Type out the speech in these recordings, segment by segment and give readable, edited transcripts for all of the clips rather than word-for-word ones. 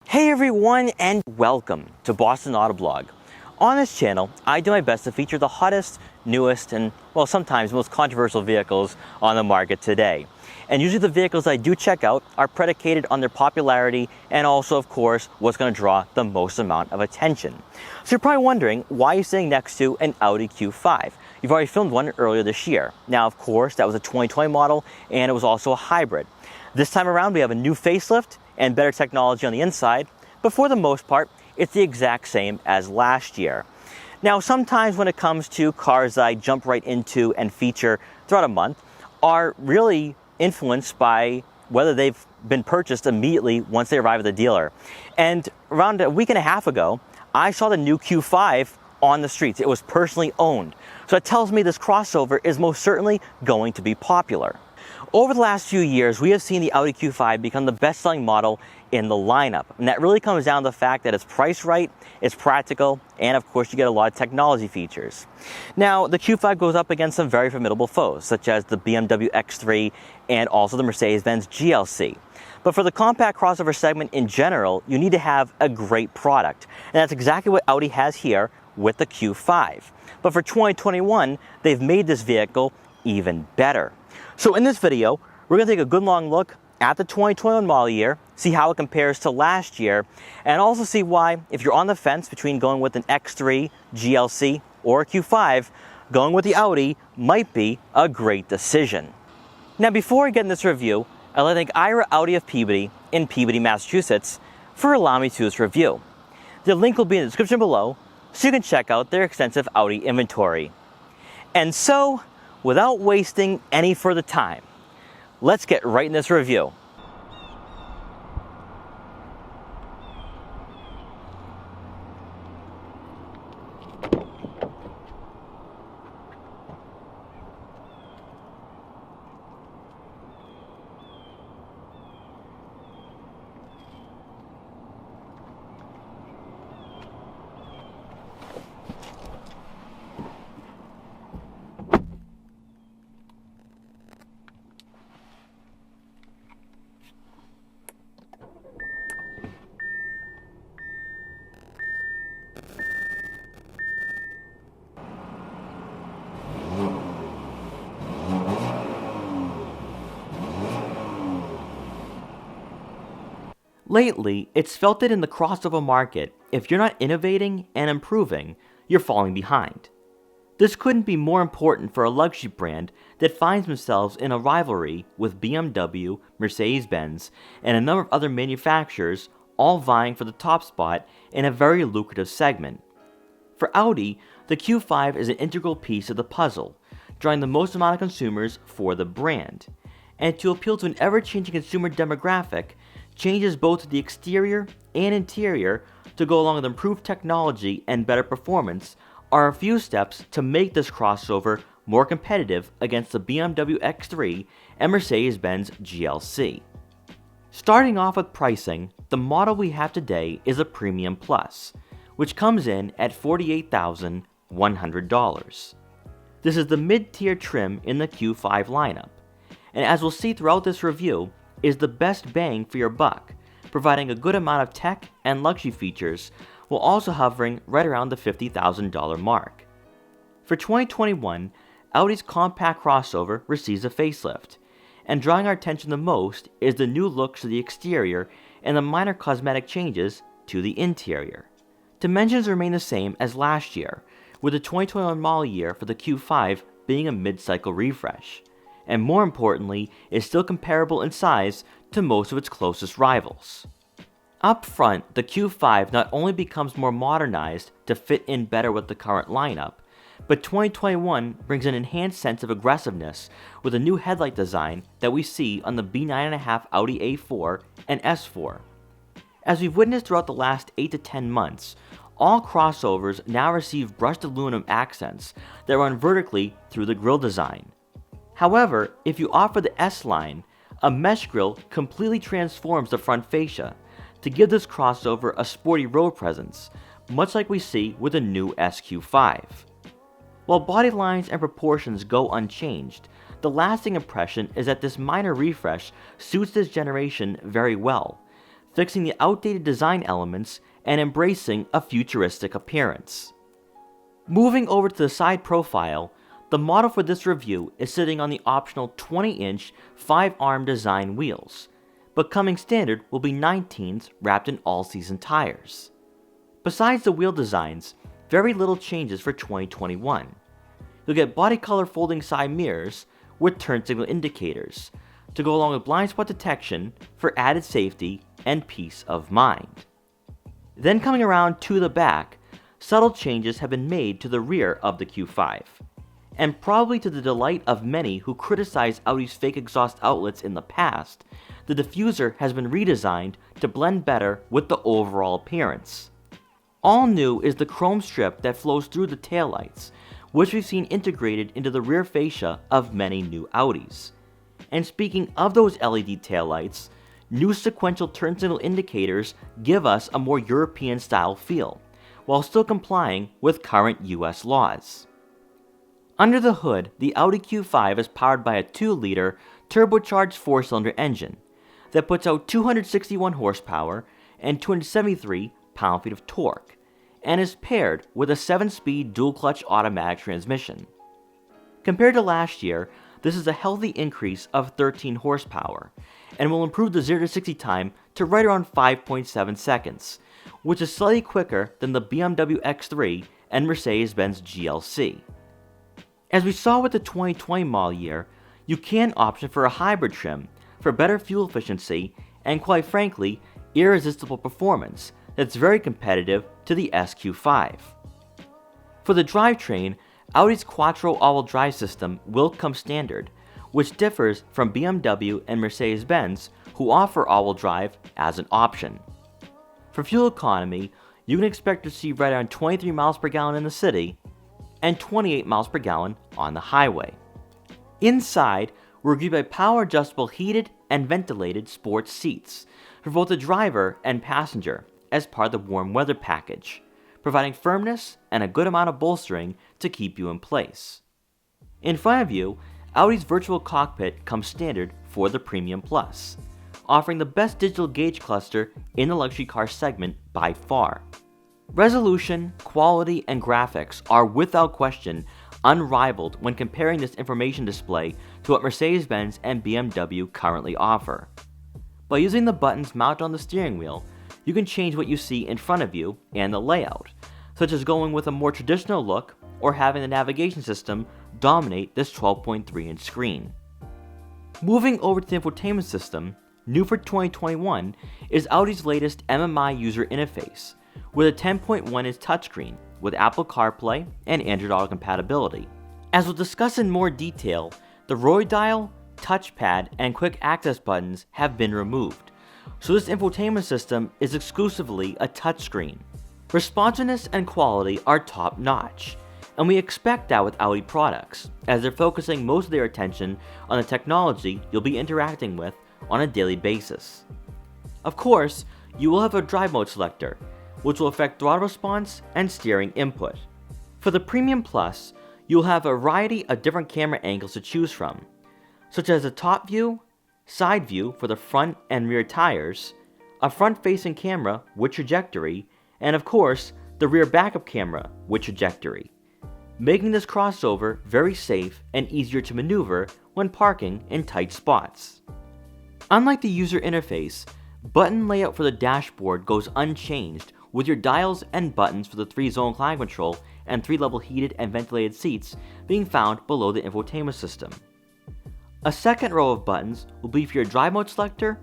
Hey everyone, and welcome to Boston Autoblog. On this channel, I do my best to feature the hottest, newest, and well, sometimes most controversial vehicles on the market today. And usually the vehicles I do check out are predicated on their popularity and also, of course, what's going to draw the most amount of attention. So you're probably wondering why you're sitting next to an Audi Q5. You've already filmed one earlier this year. Now, of course, that was a 2020 model, and it was also a hybrid. This time around, we have a new facelift and better technology on the inside, but for the most part, it's the exact same as last year. Now, sometimes when it comes to cars that I jump right into and feature throughout a month are really influenced by whether they've been purchased immediately once they arrive at the dealer. And around a week and a half ago, I saw the new Q5 on the streets. It was personally owned. So it tells me this crossover is most certainly going to be popular. Over the last few years, we have seen the Audi Q5 become the best-selling model in the lineup. And that really comes down to the fact that it's priced right, it's practical, and of course you get a lot of technology features. Now, the Q5 goes up against some very formidable foes, such as the BMW X3 and also the Mercedes-Benz GLC. But for the compact crossover segment in general, you need to have a great product. And that's exactly what Audi has here with the Q5. But for 2021, they've made this vehicle even better. So in this video, we're going to take a good long look at the 2021 model year, see how it compares to last year, and also see why, if you're on the fence between going with an X3, GLC, or a Q5, going with the Audi might be a great decision. Now, before I get in this review, I'd like to thank Ira Audi of Peabody in Peabody, Massachusetts, for allowing me to do this review. The link will be in the description below, so you can check out their extensive Audi inventory. And so, without wasting any further time, let's get right in this review. Lately, it's felt that in the crossover market, if you're not innovating and improving, you're falling behind. This couldn't be more important for a luxury brand that finds themselves in a rivalry with BMW, Mercedes-Benz, and a number of other manufacturers, all vying for the top spot in a very lucrative segment. For Audi, the Q5 is an integral piece of the puzzle, drawing the most amount of consumers for the brand. And to appeal to an ever-changing consumer demographic, changes both to the exterior and interior to go along with improved technology and better performance are a few steps to make this crossover more competitive against the BMW X3 and Mercedes-Benz GLC. Starting off with pricing, the model we have today is a Premium Plus, which comes in at $48,100. This is the mid-tier trim in the Q5 lineup, and as we'll see throughout this review, is the best bang for your buck, providing a good amount of tech and luxury features while also hovering right around the $50,000 mark. For 2021, Audi's compact crossover receives a facelift, and drawing our attention the most is the new looks to the exterior and the minor cosmetic changes to the interior. Dimensions remain the same as last year, with the 2021 model year for the Q5 being a mid-cycle refresh, and more importantly, is still comparable in size to most of its closest rivals. Up front, the Q5 not only becomes more modernized to fit in better with the current lineup, but 2021 brings an enhanced sense of aggressiveness with a new headlight design that we see on the B9.5 Audi A4 and S4. As we've witnessed throughout the last 8 to 10 months, all crossovers now receive brushed aluminum accents that run vertically through the grille design. However, if you offer the S-Line, a mesh grille completely transforms the front fascia to give this crossover a sporty road presence, much like we see with the new SQ5. While body lines and proportions go unchanged, the lasting impression is that this minor refresh suits this generation very well, fixing the outdated design elements and embracing a futuristic appearance. Moving over to the side profile, the model for this review is sitting on the optional 20-inch 5-arm design wheels, but coming standard will be 19s wrapped in all-season tires. Besides the wheel designs, very little changes for 2021. You'll get body color folding side mirrors with turn signal indicators to go along with blind spot detection for added safety and peace of mind. Then coming around to the back, subtle changes have been made to the rear of the Q5. And probably to the delight of many who criticized Audi's fake exhaust outlets in the past, the diffuser has been redesigned to blend better with the overall appearance. All new is the chrome strip that flows through the taillights, which we've seen integrated into the rear fascia of many new Audis. And speaking of those LED taillights, new sequential turn signal indicators give us a more European style feel, while still complying with current US laws. Under the hood, the Audi Q5 is powered by a 2-liter turbocharged 4-cylinder engine that puts out 261 horsepower and 273 pound-feet of torque, and is paired with a 7-speed dual-clutch automatic transmission. Compared to last year, this is a healthy increase of 13 horsepower, and will improve the 0 to 60 time to right around 5.7 seconds, which is slightly quicker than the BMW X3 and Mercedes-Benz GLC. As we saw with the 2020 model year, you can option for a hybrid trim for better fuel efficiency and, quite frankly, irresistible performance that's very competitive to the SQ5. For the drivetrain, Audi's Quattro all-wheel drive system will come standard, which differs from BMW and Mercedes-Benz, who offer all-wheel drive as an option. For fuel economy, you can expect to see right around 23 miles per gallon in the city and 28 miles per gallon on the highway. Inside, we're greeted by power-adjustable heated and ventilated sports seats for both the driver and passenger as part of the warm weather package, providing firmness and a good amount of bolstering to keep you in place. In front of you, Audi's virtual cockpit comes standard for the Premium Plus, offering the best digital gauge cluster in the luxury car segment by far. Resolution, quality, and graphics are without question unrivaled when comparing this information display to what Mercedes-Benz and BMW currently offer. By using the buttons mounted on the steering wheel, you can change what you see in front of you and the layout, such as going with a more traditional look or having the navigation system dominate this 12.3-inch screen. Moving over to the infotainment system, new for 2021 is Audi's latest MMI user interface, with a 10.1-inch touchscreen with Apple CarPlay and Android Auto compatibility. As we'll discuss in more detail, the Roy dial, touchpad, and quick access buttons have been removed, so this infotainment system is exclusively a touchscreen. Responsiveness and quality are top-notch, and we expect that with Audi products, as they're focusing most of their attention on the technology you'll be interacting with on a daily basis. Of course, you will have a drive mode selector, which will affect throttle response and steering input. For the Premium Plus, you'll have a variety of different camera angles to choose from, such as a top view, side view for the front and rear tires, a front-facing camera with trajectory, and of course, the rear backup camera with trajectory, making this crossover very safe and easier to maneuver when parking in tight spots. Unlike the user interface, button layout for the dashboard goes unchanged, with your dials and buttons for the 3-zone climate control and 3-level heated and ventilated seats being found below the infotainment system. A second row of buttons will be for your drive mode selector,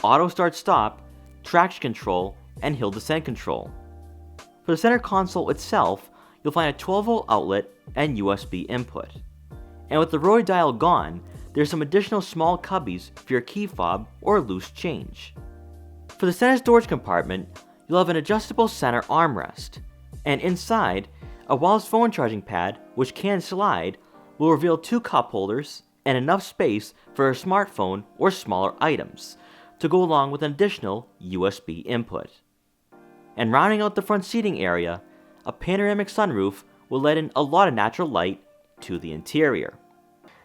auto start stop, traction control, and hill descent control. For the center console itself, you'll find a 12-volt outlet and USB input. And with the Roy dial gone, there's some additional small cubbies for your key fob or loose change. For the center storage compartment, you'll have an adjustable center armrest, and inside, a wireless phone charging pad, which can slide, will reveal 2 cup holders and enough space for a smartphone or smaller items to go along with an additional USB input. And rounding out the front seating area, a panoramic sunroof will let in a lot of natural light to the interior.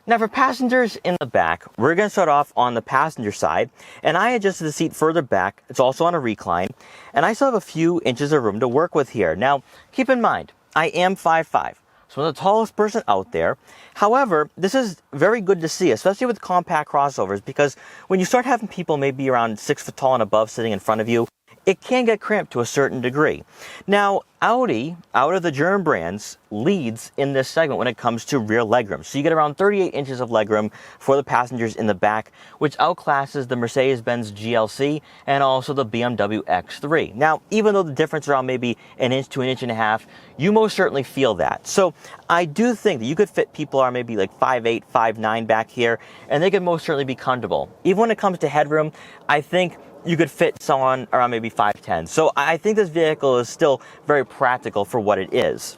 Now for passengers in the back, we're going to start off on the passenger side, and I adjusted the seat further back. It's also on a recline, and I still have a few inches of room to work with here. Now, keep in mind, I am 5'5", so I'm the tallest person out there. However, this is very good to see, especially with compact crossovers, because when you start having people maybe around 6 foot tall and above sitting in front of you, it can get cramped to a certain degree. Now, Audi, out of the German brands, leads in this segment when it comes to rear legroom. So you get around 38 inches of legroom for the passengers in the back, which outclasses the Mercedes-Benz GLC and also the BMW X3. Now, even though the difference around maybe an inch to an inch and a half, you most certainly feel that. So I do think that you could fit people who are maybe like 5'8", 5'9" back here, and they could most certainly be comfortable. Even when it comes to headroom, I think you could fit someone around maybe 5'10". So I think this vehicle is still very practical for what it is.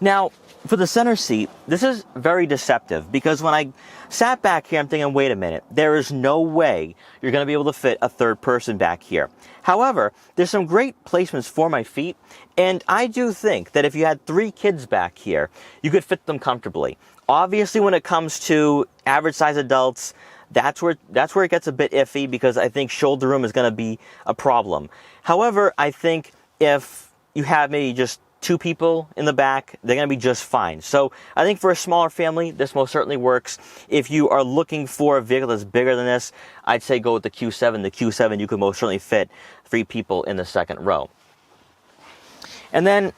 Now, for the center seat, this is very deceptive because when I sat back here, I'm thinking, wait a minute, there is no way you're going to be able to fit a third person back here. However, there's some great placements for my feet, and I do think that if you had 3 kids back here, you could fit them comfortably. Obviously, when it comes to average size adults, that's where it gets a bit iffy because I think shoulder room is going to be a problem. However, I think if you have maybe just 2 people in the back, they're going to be just fine. So I think for a smaller family, this most certainly works. If you are looking for a vehicle that's bigger than this, I'd say go with the Q7. The Q7, you could most certainly fit 3 people in the second row. And then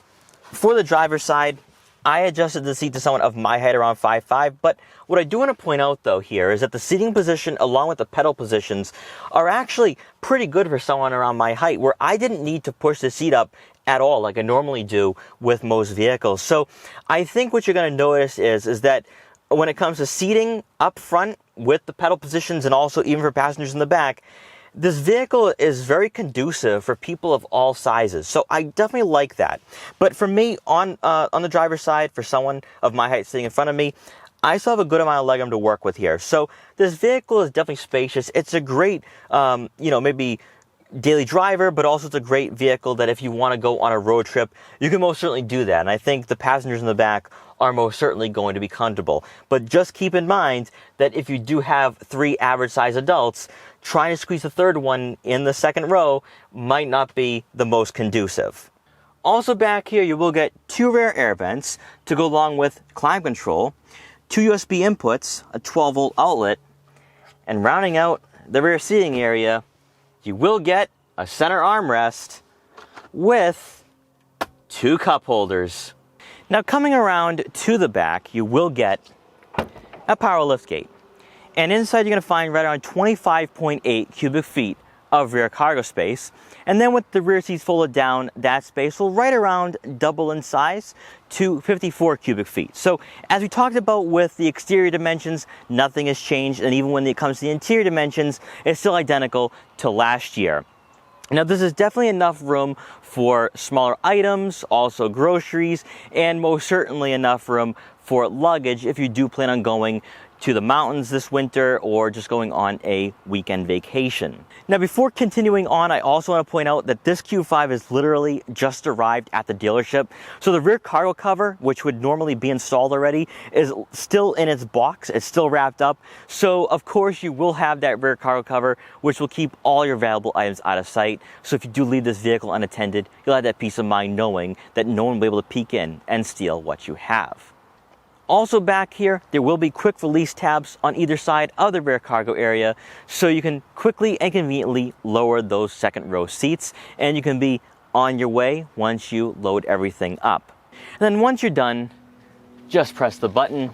for the driver's side, I adjusted the seat to someone of my height around 5'5", but what I do want to point out though here is that the seating position along with the pedal positions are actually pretty good for someone around my height, where I didn't need to push the seat up at all like I normally do with most vehicles. So I think what you're going to notice is that when it comes to seating up front with the pedal positions and also even for passengers in the back, this vehicle is very conducive for people of all sizes, so I definitely like that. But for me, on the driver's side, for someone of my height sitting in front of me, I still have a good amount of legroom to work with here. So this vehicle is definitely spacious. It's a great, maybe daily driver, but also it's a great vehicle that if you want to go on a road trip, you can most certainly do that. And I think the passengers in the back are most certainly going to be comfortable. But just keep in mind that if you do have 3 average size adults, trying to squeeze a third one in the second row might not be the most conducive. Also back here, you will get 2 rear air vents to go along with climate control, 2 USB inputs, a 12-volt outlet, and rounding out the rear seating area, you will get a center armrest with 2 cup holders. Now coming around to the back, you will get a power liftgate. And inside you're going to find right around 25.8 cubic feet of rear cargo space. And then with the rear seats folded down, that space will right around double in size to 54 cubic feet. So as we talked about with the exterior dimensions, nothing has changed. And even when it comes to the interior dimensions, it's still identical to last year. Now this is definitely enough room for smaller items, also groceries, and most certainly enough room for luggage if you do plan on going to the mountains this winter or just going on a weekend vacation. Now before continuing on, I also want to point out that this Q5 is literally just arrived at the dealership. So the rear cargo cover, which would normally be installed already, is still in its box. It's still wrapped up. So of course you will have that rear cargo cover, which will keep all your valuable items out of sight. So if you do leave this vehicle unattended, you'll have that peace of mind knowing that no one will be able to peek in and steal what you have. Also back here, there will be quick release tabs on either side of the rear cargo area, so you can quickly and conveniently lower those second row seats, and you can be on your way once you load everything up. And then once you're done, just press the button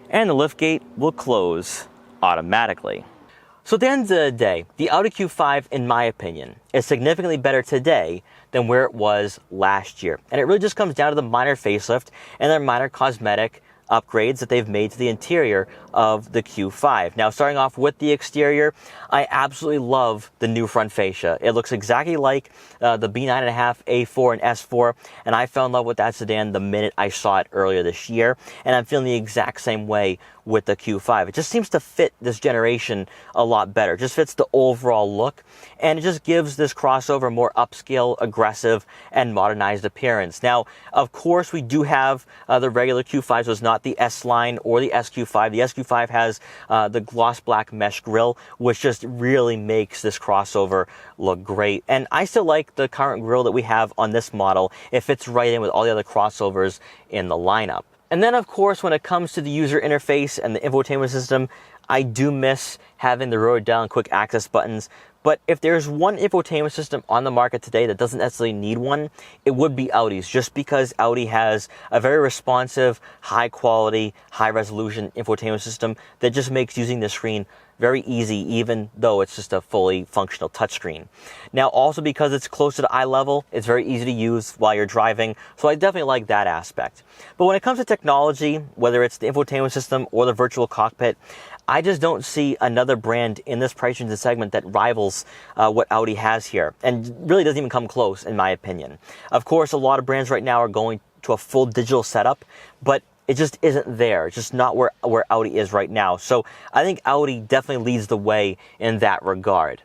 and the liftgate will close automatically. So at the end of the day, the Audi Q5, in my opinion, is significantly better today than where it was last year. And it really just comes down to the minor facelift and their minor cosmetic upgrades that they've made to the interior of the Q5. Now, starting off with the exterior, I absolutely love the new front fascia. It looks exactly like the B9.5, A4, and S4, and I fell in love with that sedan the minute I saw it earlier this year, and I'm feeling the exact same way with the Q5. It just seems to fit this generation a lot better. It just fits the overall look, and it just gives this crossover more upscale, aggressive, and modernized appearance. Now, of course, we do have the regular Q5, so it's not the S-Line or the SQ5. The SQ5 has the gloss black mesh grille, which just really makes this crossover look great. And I still like the current grille that we have on this model. It fits right in with all the other crossovers in the lineup. And then, of course, when it comes to the user interface and the infotainment system, I do miss having the road down quick access buttons. But if there's one infotainment system on the market today that doesn't necessarily need one, it would be Audi's, just because Audi has a very responsive, high quality, high resolution infotainment system that just makes using the screen very easy, even though it's just a fully functional touchscreen. Now, also because it's close to the eye level, it's very easy to use while you're driving, so I definitely like that aspect. But when it comes to technology, whether it's the infotainment system or the virtual cockpit, I just don't see another brand in this price range and segment that rivals what Audi has here, and really doesn't even come close, in my opinion. Of course, a lot of brands right now are going to a full digital setup, but it just isn't there. It's just not where Audi is right now. So I think Audi definitely leads the way in that regard.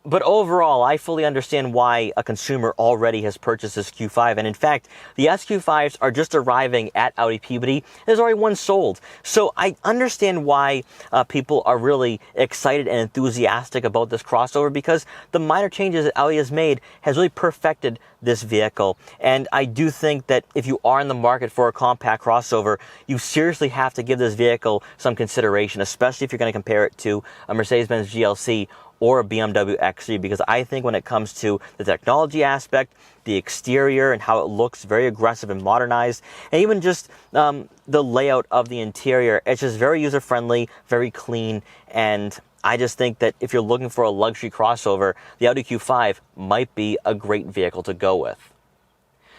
But overall, I fully understand why a consumer already has purchased this Q5. And in fact, the SQ5s are just arriving at Audi Peabody. There's already one sold. So I understand why people are really excited and enthusiastic about this crossover, because the minor changes that Audi has made has really perfected this vehicle. And I do think that if you are in the market for a compact crossover, you seriously have to give this vehicle some consideration, especially if you're going to compare it to a Mercedes-Benz GLC or a BMW X3, because I think when it comes to the technology aspect, the exterior and how it looks very aggressive and modernized, and even just the layout of the interior, it's just very user-friendly, very clean, and I just think that if you're looking for a luxury crossover, the Audi Q5 might be a great vehicle to go with.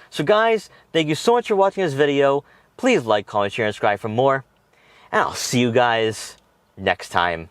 So guys, thank you so much for watching this video. Please like, comment, share, and subscribe for more, and I'll see you guys next time.